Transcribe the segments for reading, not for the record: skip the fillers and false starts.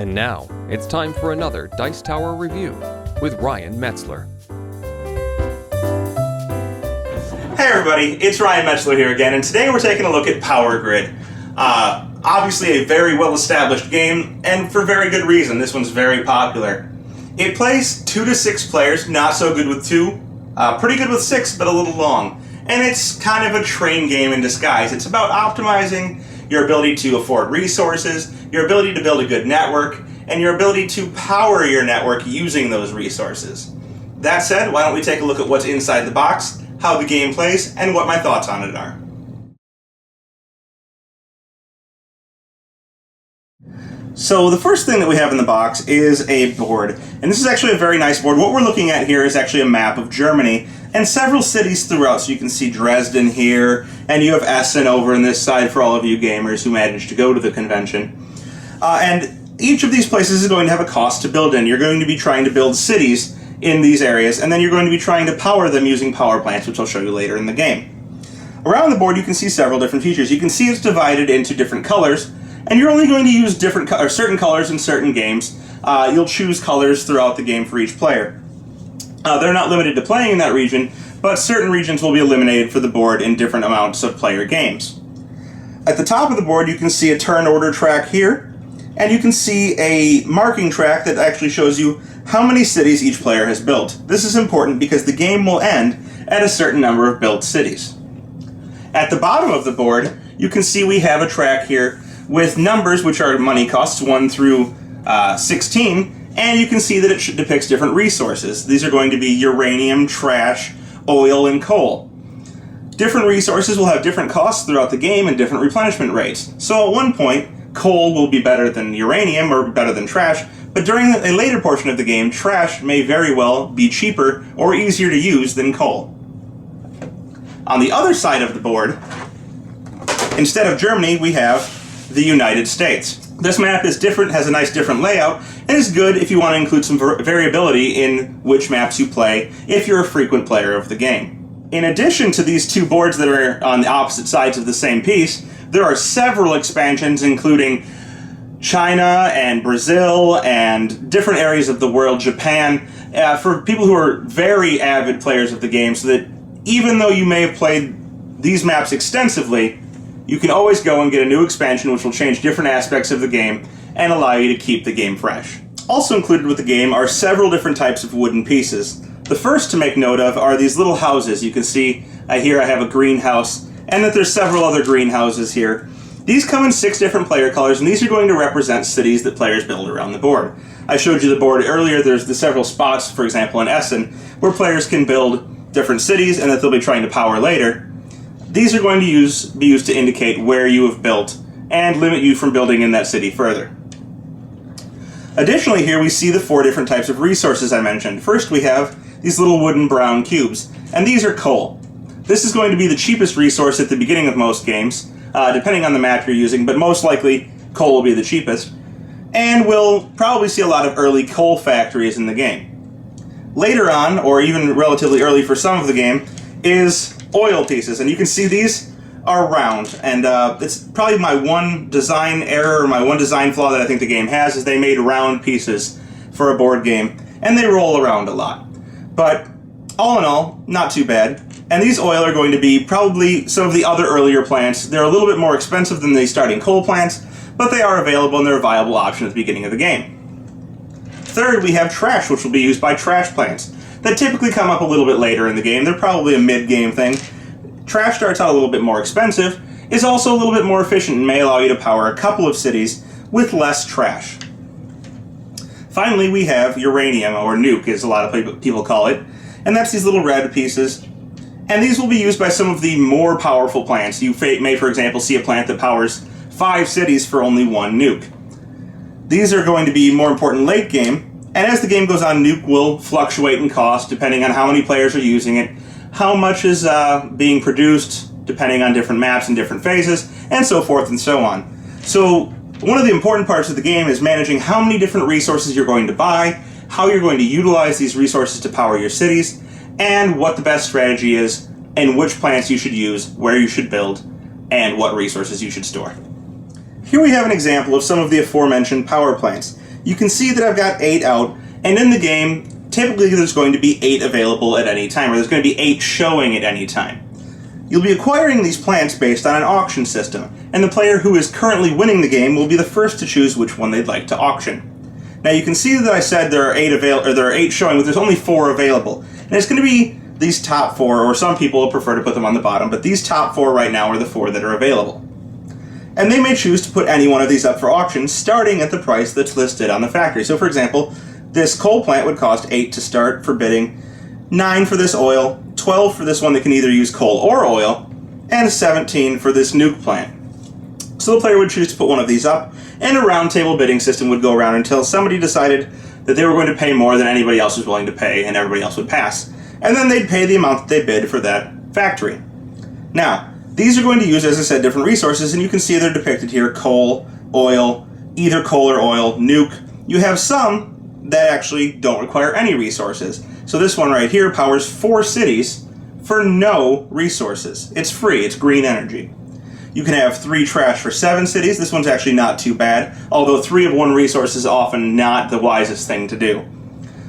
And now, it's time for another Dice Tower review with Ryan Metzler. Hey everybody, it's Ryan Metzler here again, and today we're taking a look at Power Grid. Obviously a very well-established game, and for very good reason. This one's very popular. It plays 2 to 6 players, not so good with 2, pretty good with 6, but a little long. And it's kind of a train game in disguise. It's about optimizing your ability to afford resources, your ability to build a good network, and your ability to power your network using those resources. That said, why don't we take a look at what's inside the box, how the game plays, and what my thoughts on it are. So the first thing that we have in the box is a board, and this is actually a very nice board. What we're looking at here is actually a map of Germany and several cities throughout. So you can see Dresden here, and you have Essen over on this side for all of you gamers who managed to go to the convention. And each of these places is going to have a cost to build in. You're going to be trying to build cities in these areas, and then you're going to be trying to power them using power plants, which I'll show you later in the game. Around the board you can see several different features. You can see it's divided into different colors, and you're only going to use certain colors in certain games. You'll choose colors throughout the game for each player. They're not limited to playing in that region, but certain regions will be eliminated for the board in different amounts of player games. At the top of the board you can see a turn order track here, and you can see a marking track that actually shows you how many cities each player has built. This is important because the game will end at a certain number of built cities. At the bottom of the board you can see we have a track here with numbers which are money costs 1 through 16, and you can see that it depicts different resources. These are going to be uranium, trash, oil, and coal. Different resources will have different costs throughout the game and different replenishment rates. So at one point, coal will be better than uranium or better than trash, but during a later portion of the game, trash may very well be cheaper or easier to use than coal. On the other side of the board, instead of Germany, we have the United States. This map is different, has a nice different layout, and is good if you want to include some variability in which maps you play if you're a frequent player of the game. In addition to these two boards that are on the opposite sides of the same piece, there are several expansions including China and Brazil and different areas of the world, Japan, for people who are very avid players of the game, so that even though you may have played these maps extensively, you can always go and get a new expansion which will change different aspects of the game and allow you to keep the game fresh. Also included with the game are several different types of wooden pieces. The first to make note of are these little houses. You can see here I have a greenhouse, and that there's several other greenhouses here. These come in 6 different player colors, and these are going to represent cities that players build around the board. I showed you the board earlier. There's the several spots, for example in Essen, where players can build different cities and that they'll be trying to power later. These are going to be used to indicate where you have built and limit you from building in that city further. Additionally, here we see the 4 different types of resources I mentioned. First we have these little wooden brown cubes, and these are coal. This is going to be the cheapest resource at the beginning of most games, depending on the map you're using, but most likely coal will be the cheapest. And we'll probably see a lot of early coal factories in the game. Later on, or even relatively early for some of the game, is oil pieces, and you can see these are round, and it's probably my one design error, or my one design flaw that I think the game has, is they made round pieces for a board game, and they roll around a lot. But all in all, not too bad. And these oil are going to be probably some of the other earlier plants. They're a little bit more expensive than the starting coal plants, but they are available and they're a viable option at the beginning of the game. Third, we have trash, which will be used by trash plants that typically come up a little bit later in the game. They're probably a mid-game thing. Trash starts out a little bit more expensive, is also a little bit more efficient, and may allow you to power a couple of cities with less trash. Finally, we have uranium, or nuke as a lot of people call it, and that's these little red pieces. And these will be used by some of the more powerful plants. You may, for example, see a plant that powers 5 cities for only 1 nuke. These are going to be more important late game, and as the game goes on, nuke will fluctuate in cost depending on how many players are using it, how much is being produced depending on different maps and different phases, and so forth and so on. So one of the important parts of the game is managing how many different resources you're going to buy, how you're going to utilize these resources to power your cities, and what the best strategy is, and which plants you should use, where you should build, and what resources you should store. Here we have an example of some of the aforementioned power plants. you can see that I've got 8 out, and in the game, typically there's going to be 8 available at any time, or there's going to be 8 showing at any time. You'll be acquiring these plants based on an auction system, and the player who is currently winning the game will be the first to choose which one they'd like to auction. Now you can see that I said there are 8 showing, but there's only 4 available. And it's going to be these top 4, or some people would prefer to put them on the bottom, but these top 4 right now are the 4 that are available. And they may choose to put any one of these up for auction, starting at the price that's listed on the factory. So for example, this coal plant would cost 8 to start for bidding, 9 for this oil, 12 for this one that can either use coal or oil, and 17 for this nuke plant. So the player would choose to put one of these up, and a round table bidding system would go around until somebody decided that they were going to pay more than anybody else was willing to pay, and everybody else would pass. And then they'd pay the amount that they bid for that factory. Now, these are going to use, as I said, different resources, and you can see they're depicted here: coal, oil, either coal or oil, nuke. You have some that actually don't require any resources. So this one right here powers 4 cities for no resources. It's free, it's green energy. You can have 3 trash for 7 cities. This one's actually not too bad, although 3 of one resource is often not the wisest thing to do.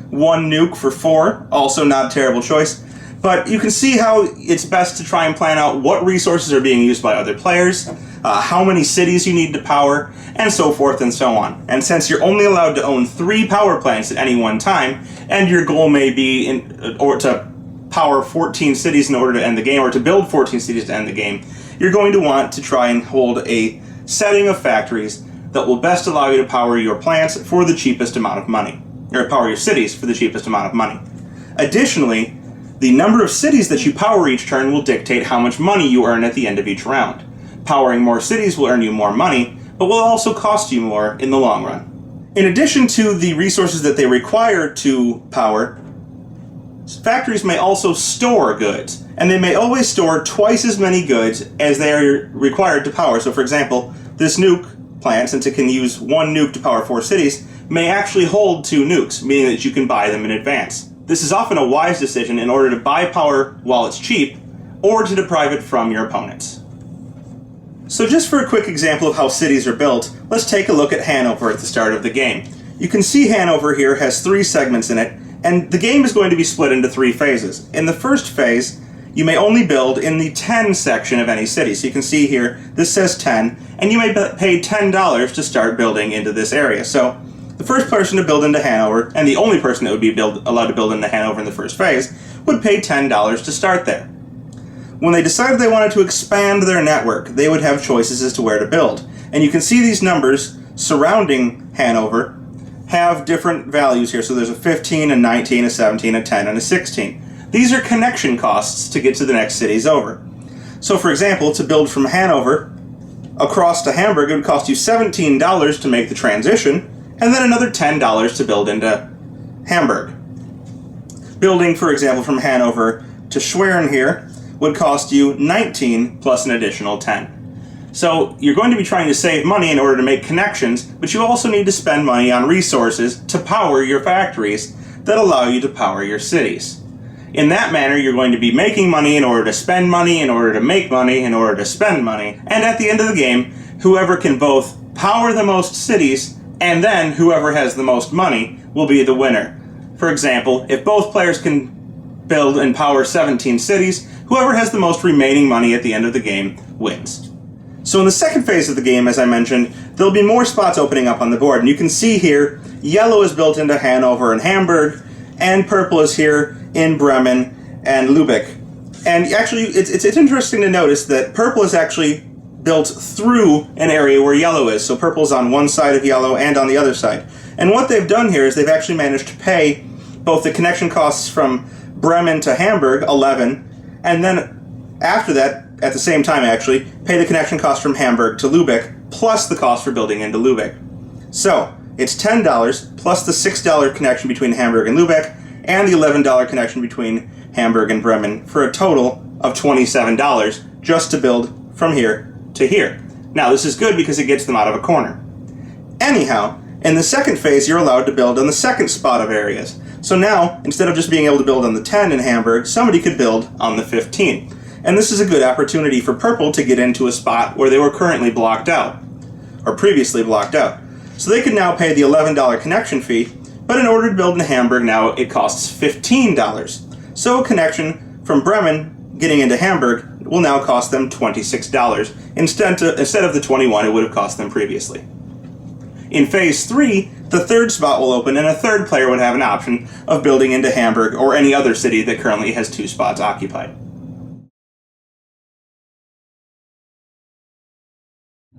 1 nuke for 4, also not a terrible choice. But you can see how it's best to try and plan out what resources are being used by other players, how many cities you need to power, and so forth and so on. And since you're only allowed to own 3 power plants at any one time, and your goal may be to power 14 cities in order to end the game, or to build 14 cities to end the game, you're going to want to try and hold a setting of factories that will best allow you to power your plants for the cheapest amount of money, or power your cities for the cheapest amount of money. Additionally, the number of cities that you power each turn will dictate how much money you earn at the end of each round. Powering more cities will earn you more money, but will also cost you more in the long run. In addition to the resources that they require to power, factories may also store goods, and they may always store twice as many goods as they are required to power. So for example, this nuke plant, since it can use 1 nuke to power 4 cities, may actually hold 2 nukes, meaning that you can buy them in advance. This is often a wise decision in order to buy power while it's cheap, or to deprive it from your opponents. So just for a quick example of how cities are built, let's take a look at Hanover at the start of the game. You can see Hanover here has 3 segments in it, and the game is going to be split into 3 phases. In the first phase, you may only build in the 10 section of any city. So you can see here, this says 10, and you may pay $10 to start building into this area. So the first person to build into Hanover, and the only person that would be allowed to build into Hanover in the first phase, would pay $10 to start there. When they decided they wanted to expand their network, they would have choices as to where to build. And you can see these numbers surrounding Hanover have different values here. So there's a 15, a 19, a 17, a 10, and a 16. These are connection costs to get to the next cities over. So for example, to build from Hanover across to Hamburg, it would cost you $17 to make the transition, and then another $10 to build into Hamburg. Building, for example, from Hanover to Schwerin here would cost you 19 plus an additional 10. So you're going to be trying to save money in order to make connections, but you also need to spend money on resources to power your factories that allow you to power your cities. In that manner, you're going to be making money in order to spend money, in order to make money, in order to spend money, and at the end of the game, whoever can both power the most cities and then whoever has the most money will be the winner. For example, if both players can build and power 17 cities, whoever has the most remaining money at the end of the game wins. So in the second phase of the game, as I mentioned, there'll be more spots opening up on the board, and you can see here, yellow is built into Hanover and Hamburg, and purple is here in Bremen and Lübeck. And actually, it's interesting to notice that purple is actually built through an area where yellow is. So purple's on one side of yellow and on the other side. And what they've done here is they've actually managed to pay both the connection costs from Bremen to Hamburg, 11, and then after that, at the same time actually, pay the connection cost from Hamburg to Lübeck, plus the cost for building into Lübeck. So it's $10 plus the $6 connection between Hamburg and Lübeck, and the $11 connection between Hamburg and Bremen, for a total of $27 just to build from here to here. Now this is good because it gets them out of a corner. Anyhow, in the second phase you're allowed to build on the second spot of areas. So now, instead of just being able to build on the 10 in Hamburg, somebody could build on the 15. And this is a good opportunity for purple to get into a spot where they were currently blocked out, or previously blocked out. So they can now pay the $11 connection fee, but in order to build in Hamburg now it costs $15. So a connection from Bremen getting into Hamburg will now cost them $26 instead of the $21 it would have cost them previously. In Phase 3, the third spot will open and a third player would have an option of building into Hamburg or any other city that currently has 2 spots occupied.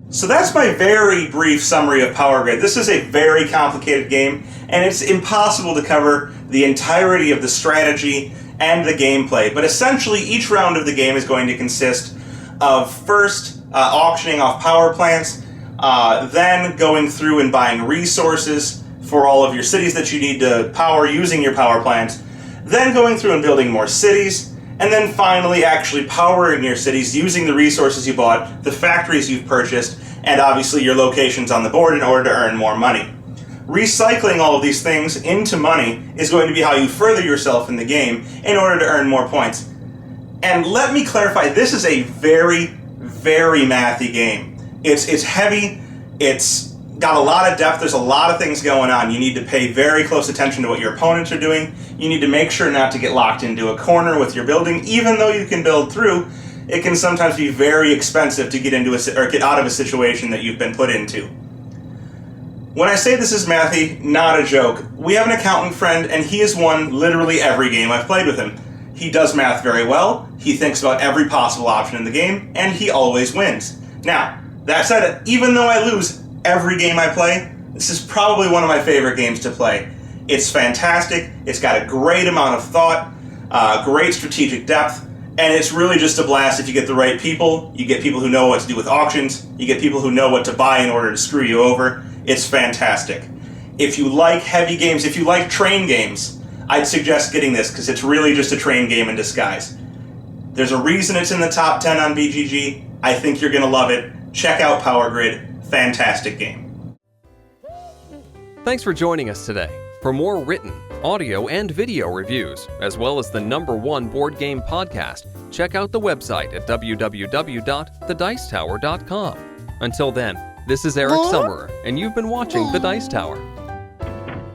So that's my very brief summary of Power Grid. This is a very complicated game, and it's impossible to cover the entirety of the strategy and the gameplay. But essentially, each round of the game is going to consist of first auctioning off power plants, then going through and buying resources for all of your cities that you need to power using your power plants, then going through and building more cities, and then finally actually powering your cities using the resources you bought, the factories you've purchased, and obviously your locations on the board in order to earn more money. Recycling all of these things into money is going to be how you further yourself in the game in order to earn more points. And let me clarify, this is a very, very mathy game. It's heavy, it's got a lot of depth, there's a lot of things going on. You need to pay very close attention to what your opponents are doing. You need to make sure not to get locked into a corner with your building. Even though you can build through, it can sometimes be very expensive to get into or get out of a situation that you've been put into. When I say this is mathy, not a joke. We have an accountant friend, and he has won literally every game I've played with him. He does math very well, he thinks about every possible option in the game, and he always wins. Now, that said, even though I lose every game I play, this is probably one of my favorite games to play. It's fantastic, it's got a great amount of thought, great strategic depth, and it's really just a blast if you get the right people. You get people who know what to do with auctions, you get people who know what to buy in order to screw you over. It's fantastic. If you like heavy games, if you like train games, I'd suggest getting this because it's really just a train game in disguise. There's a reason it's in the top 10 on BGG. I think you're going to love it. Check out Power Grid. Fantastic game. Thanks for joining us today. For more written, audio, and video reviews, as well as the #1 board game podcast, check out the website at www.thedicetower.com. Until then, this is Eric Summerer, and you've been watching The Dice Tower.